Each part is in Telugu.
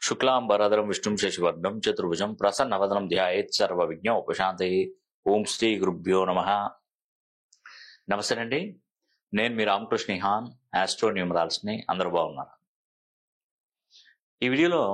शुक्लांबरधरं विष्णुं शशिवर्णं चतुर्भुजं प्रसन्नवदनं ध्यायेत् సర్వవిఘ్నోపశాంతయే. ఓం శ్రీ గురుభ్యో నమః. నమస్తే అండి, నేను మీ రామకృష్ణ హాన్, ఆస్ట్రో న్యూమరాల్స్ని. అందరూ బాగున్నారు. ఈ వీడియోలో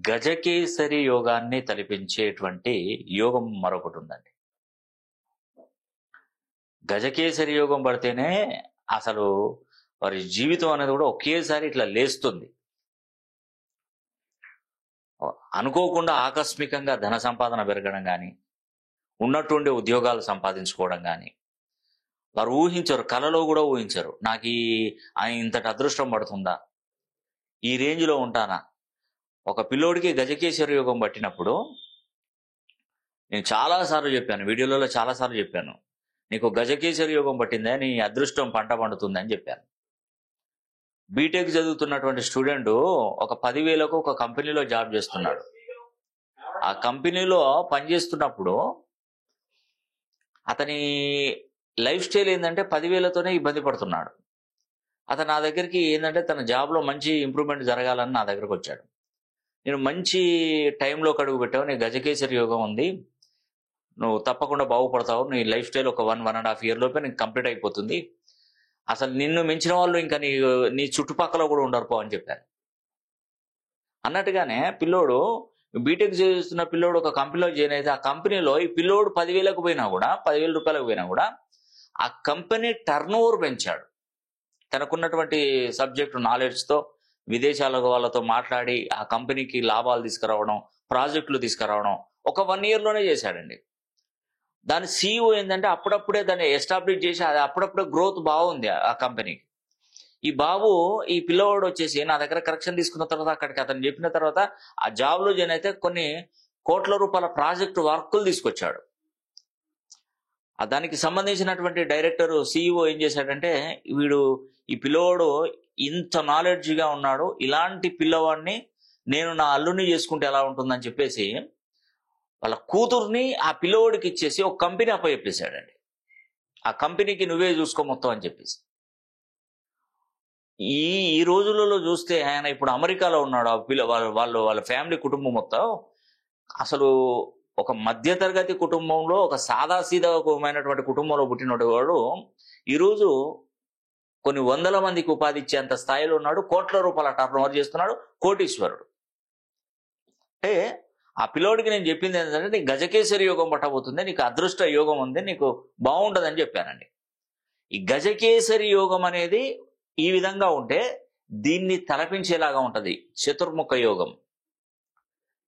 గజకేసరి యోగాన్ని తలపించేటువంటి యోగం మరొకటి ఉందండి. గజకేసరి యోగం పడితేనే అసలు వారి జీవితం అనేది కూడా ఒకేసారి ఇట్లా లేస్తుంది. అనుకోకుండా ఆకస్మికంగా ధన సంపాదన పెరగడం కానీ, ఉన్నట్టుండి ఉద్యోగాలు సంపాదించుకోవడం కానీ, వారు ఊహించరు, కలలో కూడా ఊహించరు. నాకు ఇంతటి అదృష్టం పడుతుందా, ఈ రేంజ్లో ఉంటానా. ఒక పిల్లోడికి గజకేసరి యోగం పట్టినప్పుడు నేను చాలాసార్లు చెప్పాను, వీడియోలలో చాలాసార్లు చెప్పాను, నీకు గజకేసరి యోగం పట్టిందే, నీ అదృష్టం పంట పండుతుందని చెప్పాను. బీటెక్ చదువుతున్నటువంటి స్టూడెంట్ ఒక 10,000కు ఒక కంపెనీలో జాబ్ చేస్తున్నాడు. ఆ కంపెనీలో పనిచేస్తున్నప్పుడు అతని లైఫ్ స్టైల్ ఏంటంటే 10,000తోనే ఇబ్బంది పడుతున్నాడు. అతను నా దగ్గరికి ఏంటంటే తన జాబ్లో మంచి ఇంప్రూవ్మెంట్ జరగాలని నా దగ్గరకు వచ్చాడు. నేను మంచి టైంలో అడుగు పెట్టావు, నీ గజకేసరి యోగం ఉంది, నువ్వు తప్పకుండా బాగుపడతావు, నీ లైఫ్ స్టైల్ ఒక 1.5 year లోపే నీకు కంప్లీట్ అయిపోతుంది, అసలు నిన్ను మించిన వాళ్ళు ఇంకా నీ చుట్టుపక్కల కూడా ఉండరు పో అని చెప్పాను. అన్నట్టుగానే పిల్లోడు బీటెక్ చేస్తున్న పిల్లోడు ఒక కంపెనీలో జాయిన్ అయితే, ఆ కంపెనీలో ఈ పిల్లోడు 10,000కు పోయినా కూడా, 10,000 రూపాయలకు పోయినా కూడా ఆ కంపెనీ టర్న్ ఓవర్ పెంచాడు. తనకున్నటువంటి సబ్జెక్టు నాలెడ్జ్తో విదేశాల వాళ్ళతో మాట్లాడి ఆ కంపెనీకి లాభాలు తీసుకురావడం, ప్రాజెక్టులు తీసుకురావడం ఒక 1 yearలోనే చేశాడండి. దాని CEO ఏంటంటే అప్పుడప్పుడే దాన్ని ఎస్టాబ్లిష్ చేసి అది అప్పుడప్పుడే గ్రోత్ బాగుంది ఆ కంపెనీకి. ఈ పిల్లవాడు వచ్చేసి నా దగ్గర కరెక్షన్ తీసుకున్న తర్వాత అక్కడికి అతను చెప్పిన తర్వాత ఆ జాబ్లో జాయిన్ అయితే కొన్ని కోట్ల రూపాయల ప్రాజెక్టు వర్కులు తీసుకొచ్చాడు. దానికి సంబంధించినటువంటి డైరెక్టర్ CEO ఏం చేశాడంటే, ఈ పిల్లవాడు ఇంత నాలెడ్జ్గా ఉన్నాడు, ఇలాంటి పిల్లవాడిని నేను నా అల్లుని చేసుకుంటే ఎలా ఉంటుందని చెప్పేసి వాళ్ళ కూతుర్ని ఆ పిల్లవాడికి ఇచ్చేసి ఒక కంపెనీ అప్పచెప్పేశాడండి. ఆ కంపెనీకి నువ్వే చూసుకో మొత్తం అని చెప్పేసి. ఈ రోజులలో చూస్తే ఆయన ఇప్పుడు అమెరికాలో ఉన్నాడు. ఆ వాళ్ళ ఫ్యామిలీ కుటుంబం మొత్తం అసలు ఒక మధ్యతరగతి కుటుంబంలో, ఒక సాదాసీదమైనటువంటి కుటుంబంలో పుట్టినటువంటి వాడు ఈరోజు కొన్ని 100 మందికి ఉపాధి ఇచ్చేంత స్థాయిలో ఉన్నాడు. కోట్ల రూపాయల టర్న్ ఓవర్ చేస్తున్నాడు, కోటీశ్వరుడు. అంటే ఆ పిల్లోడికి నేను చెప్పింది ఏంటంటే, నీకు గజకేసరి యోగం పట్టబోతుంది, నీకు అదృష్ట యోగం ఉంది, నీకు బాగుంటుందని చెప్పానండి. ఈ గజకేసరి యోగం అనేది ఈ విధంగా ఉంటే దీన్ని తలపించేలాగా ఉంటుంది చతుర్ముఖ యోగం.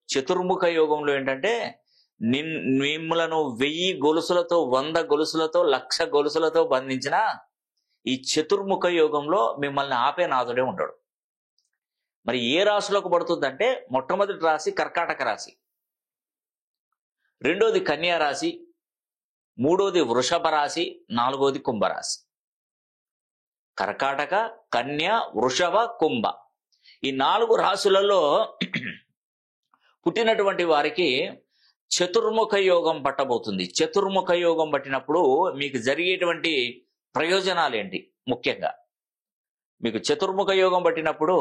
చతుర్ముఖ యోగంలో ఏంటంటే మిమ్మలను 1000 గొలుసులతో, 100 గొలుసులతో, 1,00,000 గొలుసులతో బంధించిన ఈ చతుర్ముఖ యోగంలో మిమ్మల్ని ఆపే నాథుడే ఉంటాడు. మరి ఏ రాశిలోకి పడుతుందంటే, మొట్టమొదటి రాశి కర్కాటక రాశి, రెండోది కన్యా రాశి, మూడోది వృషభ రాశి, నాలుగోది కుంభరాశి. కర్కాటక, కన్య, వృషభ, కుంభ, ఈ 4 రాశులలో పుట్టినటువంటి వారికి చతుర్ముఖ యోగం పట్టబోతుంది. చతుర్ముఖ యోగం పట్టినప్పుడు మీకు జరిగేటువంటి ప్రయోజనాలు ఏంటి? ముఖ్యంగా మీకు చతుర్ముఖ యోగం పట్టినప్పుడు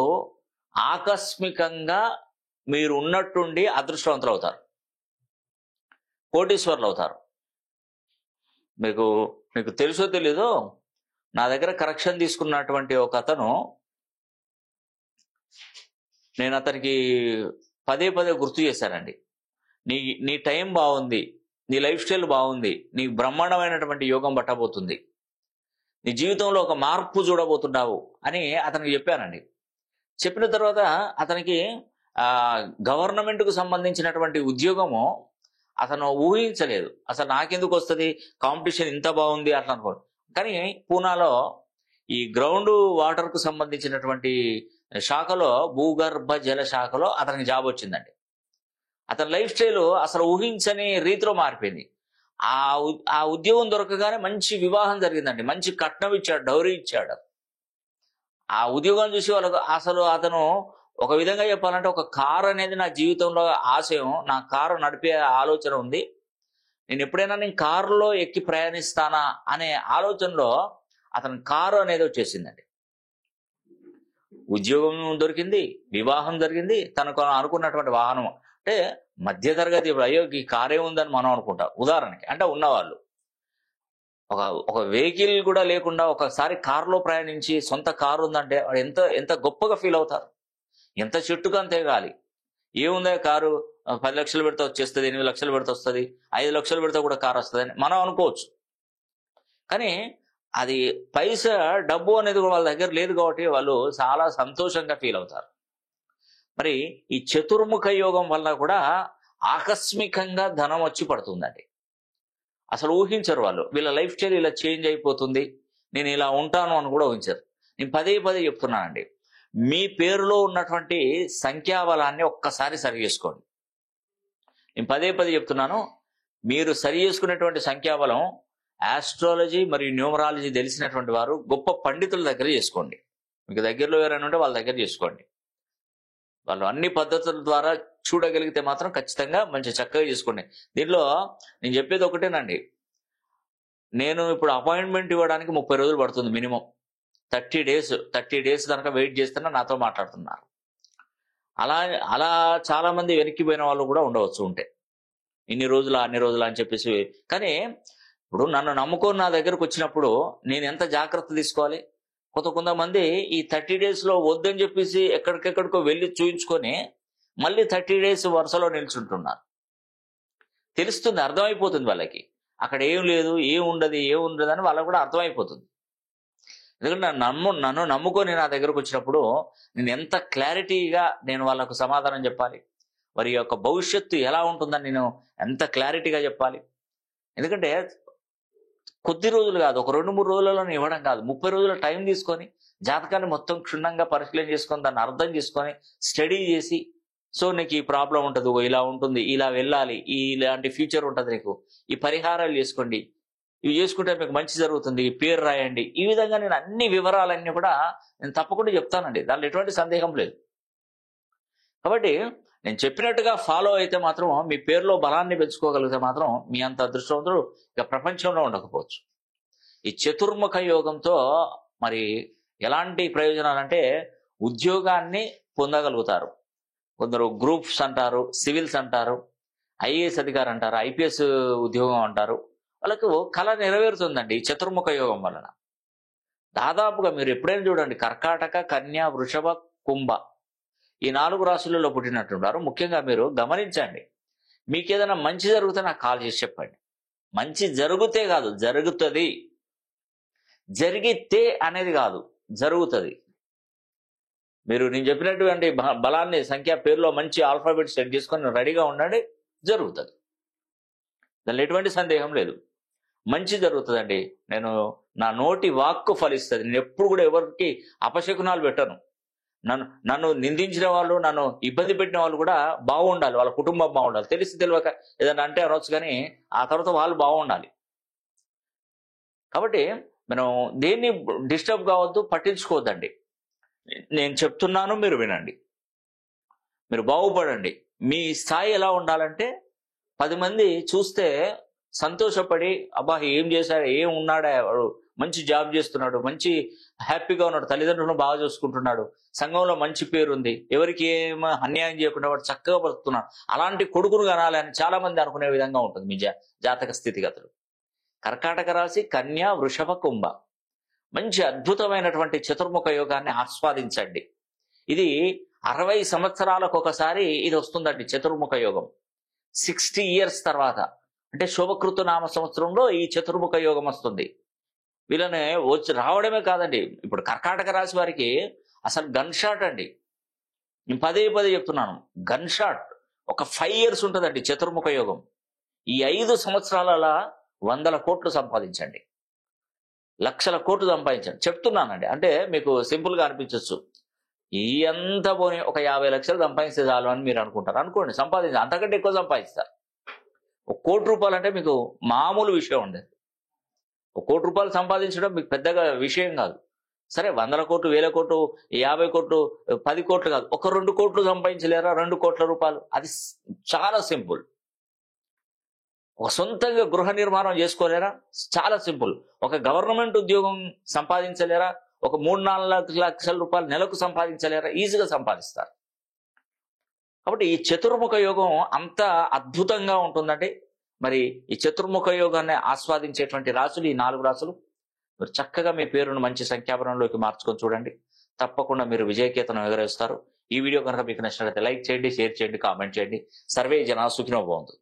ఆకస్మికంగా మీరు ఉన్నట్టుండి అదృష్టవంతులు అవుతారు, కోటీశ్వరులు అవుతారు. మీకు తెలుసో తెలీదో, నా దగ్గర కరెక్షన్ తీసుకున్నటువంటి ఒక అతను, నేను అతనికి పదే గుర్తు చేశానండి, నీ టైం బాగుంది, నీ లైఫ్ స్టైల్ బాగుంది, నీ బ్రహ్మాండమైనటువంటి యోగం పట్టబోతుంది, నీ జీవితంలో ఒక మార్పు చూడబోతున్నావు అని అతనికి చెప్పానండి. చెప్పిన తర్వాత అతనికి గవర్నమెంట్కు సంబంధించినటువంటి ఉద్యోగము అతను ఊహించలేదు. అసలు నాకెందుకు వస్తుంది, కాంపిటీషన్ ఇంత బాగుంది అట్లా అనుకోండి. కానీ పూనాలో ఈ గ్రౌండ్ వాటర్కు సంబంధించినటువంటి శాఖలో, భూగర్భ జల శాఖలో అతనికి జాబ్ వచ్చిందండి. అతని లైఫ్ స్టైల్ అసలు ఊహించని రీతిలో మారిపోయింది. ఆ ఉద్యోగం దొరకగానే మంచి వివాహం జరిగిందండి, మంచి కట్నం ఇచ్చాడు, డౌరీ ఇచ్చాడు. ఆ ఉద్యోగం చూసి అతను ఒక విధంగా చెప్పాలంటే, ఒక కారు అనేది నా జీవితంలో ఆశయం, నా కారు నడిపే ఆలోచన ఉంది, నేను కారులో ఎక్కి ప్రయాణిస్తానా అనే ఆలోచనలో అతని కారు అనేది వచ్చేసిందండి. ఉద్యోగం దొరికింది, వివాహం జరిగింది, తనకు అనుకున్నటువంటి వాహనం. అంటే మధ్యతరగతి, అయ్యో ఈ కారే ఉందని మనం అనుకుంటాం ఉదాహరణకి. అంటే ఉన్నవాళ్ళు ఒక ఒక వెహికల్ కూడా లేకుండా ఒకసారి కారులో ప్రయాణించి సొంత కారు ఉందంటే వాడు ఎంత ఎంత గొప్పగా ఫీల్ అవుతారు. ఎంత చెట్టుకు అంతే గాలి. ఏముందా కారు, 10 లక్షలు పెడితే వచ్చేస్తుంది, 8 లక్షలు పెడితే వస్తుంది, 5 లక్షలు పెడితే కూడా కారు వస్తుంది అని మనం అనుకోవచ్చు. కానీ అది పైసా డబ్బు అనేది వాళ్ళ దగ్గర లేదు కాబట్టి వాళ్ళు చాలా సంతోషంగా ఫీల్ అవుతారు. మరి ఈ చతుర్ముఖ యోగం వల్ల కూడా ఆకస్మికంగా ధనం వచ్చి పడుతుందండి. అసలు ఊహించరు వాళ్ళు. వీళ్ళ లైఫ్ స్టైల్ ఇలా చేంజ్ అయిపోతుంది, నేను ఇలా ఉంటాను అని కూడా ఊహించరు. నేను పదే పదే చెప్తున్నానండి, మీ పేరులో ఉన్నటువంటి సంఖ్యాబలాన్ని ఒక్కసారి సరి చేసుకోండి. నేను పదే పదే చెప్తున్నాను, మీరు సరి చేసుకునేటువంటి సంఖ్యాబలం ఆస్ట్రాలజీ మరియు న్యూమరాలజీ తెలిసినటువంటి వారు గొప్ప పండితుల దగ్గర చేసుకోండి. మీకు దగ్గరలో ఎవరైనా ఉంటే వాళ్ళ దగ్గర చేసుకోండి. వాళ్ళు అన్ని పద్ధతుల ద్వారా చూడగలిగితే మాత్రం ఖచ్చితంగా మంచి చక్కగా చేసుకోండి. దీనిలో నేను చెప్పేది ఒకటేనండి, నేను ఇప్పుడు అపాయింట్మెంట్ ఇవ్వడానికి 30 రోజులు పడుతుంది మినిమం. 30 డేస్ కనుక వెయిట్ చేస్తున్నా నాతో మాట్లాడుతున్నారు. అలా అలా చాలా మంది వెనక్కిపోయిన వాళ్ళు కూడా ఉండవచ్చు ఉంటే, ఇన్ని రోజులా అన్ని రోజులా అని చెప్పేసి. కానీ ఇప్పుడు నన్ను నమ్ముకొని నా దగ్గరకు వచ్చినప్పుడు నేను ఎంత జాగ్రత్త తీసుకోవాలి. కొంతమంది ఈ 30 డేస్లో వద్దని చెప్పేసి ఎక్కడికెక్కడికో వెళ్ళి చూయించుకొని మళ్ళీ 30 డేస్ వరుసలో నిల్చుంటున్నారు. తెలుస్తుంది, అర్థమైపోతుంది వాళ్ళకి అక్కడ ఏం లేదు, ఏం ఉండదు అని వాళ్ళకు కూడా అర్థమైపోతుంది. ఎందుకంటే నన్ను నమ్ముకొని నా దగ్గరకు వచ్చినప్పుడు నేను ఎంత క్లారిటీగా నేను వాళ్ళకు సమాధానం చెప్పాలి, వారి యొక్క భవిష్యత్తు ఎలా ఉంటుందని నేను ఎంత క్లారిటీగా చెప్పాలి. ఎందుకంటే కొద్ది రోజులు కాదు, ఒక 2-3 రోజులలో ఇవ్వడం కాదు, 30 రోజుల టైం తీసుకొని జాతకాన్ని మొత్తం క్షుణ్ణంగా పరిశీలన చేసుకొని దాన్ని అర్థం చేసుకొని స్టడీ చేసి, సో నీకు ఈ ప్రాబ్లం ఉంటుంది, ఇలా ఉంటుంది, ఇలా వెళ్ళాలి, ఇలాంటి ఫ్యూచర్ ఉంటుంది నీకు, ఈ పరిహారాలు చేసుకోండి, ఇవి చేసుకుంటే మీకు మంచి జరుగుతుంది, ఈ పేరు రాయండి, ఈ విధంగా నేను అన్ని వివరాలన్నీ కూడా నేను తప్పకుండా చెప్తానండి. దానిలో ఎటువంటి సందేహం లేదు. కాబట్టి నేను చెప్పినట్టుగా ఫాలో అయితే మాత్రం మీ పేరులో బలాన్ని పెంచుకోగలిగితే మాత్రం మీ అంత అదృష్టవంతుడు ఇక ప్రపంచంలో ఉండకపోవచ్చు. ఈ చతుర్ముఖ యోగంతో మరి ఎలాంటి ప్రయోజనాలంటే ఉద్యోగాన్ని పొందగలుగుతారు. కొందరు గ్రూప్స్ అంటారు, సివిల్స్ అంటారు, ఐఏఎస్ అధికారి అంటారు, ఐపీఎస్ ఉద్యోగం అంటారు. వాళ్ళకు కళ నెరవేరుతుందండి ఈ చతుర్ముఖ యోగం వలన. దాదాపుగా మీరు ఎప్పుడైనా చూడండి, కర్కాటక, కన్య, వృషభ, కుంభ ఈ 4 రాశులలో పుట్టినట్టున్నారు. ముఖ్యంగా మీరు గమనించండి, మీకు ఏదైనా మంచి జరిగితే నాకు కాల్ చేసి చెప్పండి. మంచి జరిగితే కాదు, జరుగుతుంది. జరిగితే అనేది కాదు, జరుగుతుంది. మీరు నేను చెప్పినటువంటి బలాన్ని సంఖ్య పేరులో మంచి ఆల్ఫాబెట్ సెట్ చేసుకొని రెడీగా ఉండండి, జరుగుతుంది. దానిలో ఎటువంటి సందేహం లేదు. మంచి జరుగుతుందండి. నేను నా నోటి వాక్కు ఫలిస్తుంది. నేను ఎప్పుడు కూడా ఎవరికి అపశకునాలు పెట్టను. నన్ను నిందించిన వాళ్ళు, నన్ను ఇబ్బంది పెట్టిన వాళ్ళు కూడా బాగుండాలి, వాళ్ళ కుటుంబం బాగుండాలి. తెలిసి తెలియక ఏదైనా అంటే అనొచ్చు, కానీ ఆ తర్వాత వాళ్ళు బాగుండాలి. కాబట్టి మనం దేన్ని డిస్టర్బ్ కావద్దు, పట్టించుకోవద్దండి. నేను చెప్తున్నాను, మీరు వినండి, మీరు బాగుపడండి. మీ స్థాయి ఎలా ఉండాలంటే 10 మంది చూస్తే సంతోషపడి, అబ్బా ఏం చేశాడు, ఏం ఉన్నాడా, వాడు మంచి జాబ్ చేస్తున్నాడు, మంచి హ్యాపీగా ఉన్నాడు, తల్లిదండ్రులను బాగా చూసుకుంటున్నాడు, సంఘంలో మంచి పేరు ఉంది, ఎవరికి ఏం అన్యాయం చేయకుండా వాడు చక్కగా బతుకుతున్నాడు, అలాంటి కొడుకును కనాలి అని చాలా మంది అనుకునే విధంగా ఉంటుంది మీ జాతక స్థితిగతులు. కర్కాటక రాశి, కన్య, వృషభ, కుంభ మంచి అద్భుతమైనటువంటి చతుర్ముఖ యోగాన్ని ఆస్వాదించండి. ఇది 60 సంవత్సరాలకు ఒకసారి ఇది వస్తుందండి చతుర్ముఖ యోగం. 60 years తర్వాత, అంటే శోభకృత నామ సంవత్సరంలో ఈ చతుర్ముఖ యోగం వస్తుంది. వీళ్ళని వచ్చి రావడమే కాదండి, ఇప్పుడు కర్కాటక రాశి వారికి అసలు గన్ షాట్ అండి. నేను పదే చెప్తున్నాను, గన్ షాట్ ఒక 5 years ఉంటుందండి చతుర్ముఖ యోగం. ఈ 5 సంవత్సరాల 100 కోట్లు సంపాదించండి, లక్షల కోట్లు సంపాదించండి. చెప్తున్నానండి, అంటే మీకు సింపుల్ గా అనిపించవచ్చు, ఈ అంతా పోనీ ఒక 50 లక్షలు సంపాదిస్తే చాలు అని మీరు అనుకుంటారు. అనుకోండి, సంపాదించాలి, అంతకంటే ఎక్కువ సంపాదిస్తారు. 1 కోటి రూపాయలు అంటే మీకు మామూలు విషయం ఉండదు. 1 కోటి రూపాయలు సంపాదించడం మీకు పెద్దగా విషయం కాదు. సరే 100 కోట్లు, 1000 కోట్లు, 50 కోట్లు, 10 కోట్లు కాదు, ఒక 2 కోట్లు సంపాదించలేరా? 2 కోట్ల రూపాయలు, అది చాలా సింపుల్. ఒక సొంతంగా గృహ నిర్మాణం చేసుకోలేరా? చాలా సింపుల్. ఒక గవర్నమెంట్ ఉద్యోగం సంపాదించలేరా? ఒక 3-4 లక్షల రూపాయలు నెలకు సంపాదించలేరా? ఈజీగా సంపాదిస్తారు. కాబట్టి ఈ చతుర్ముఖ యోగం అంత అద్భుతంగా ఉంటుందండి. మరి ఈ చతుర్ముఖ యోగాన్ని ఆస్వాదించేటువంటి రాసులు ఈ 4 రాసులు. మీరు చక్కగా మీ పేరును మంచి సంఖ్యాపరంలోకి మార్చుకొని చూడండి. తప్పకుండా మీరు విజయకేతనం ఎగరేస్తారు. ఈ వీడియో కనుక మీకు నచ్చినట్లయితే లైక్ చేయండి, షేర్ చేయండి, కామెంట్ చేయండి. సర్వే జనా సుఖినో భవంతు.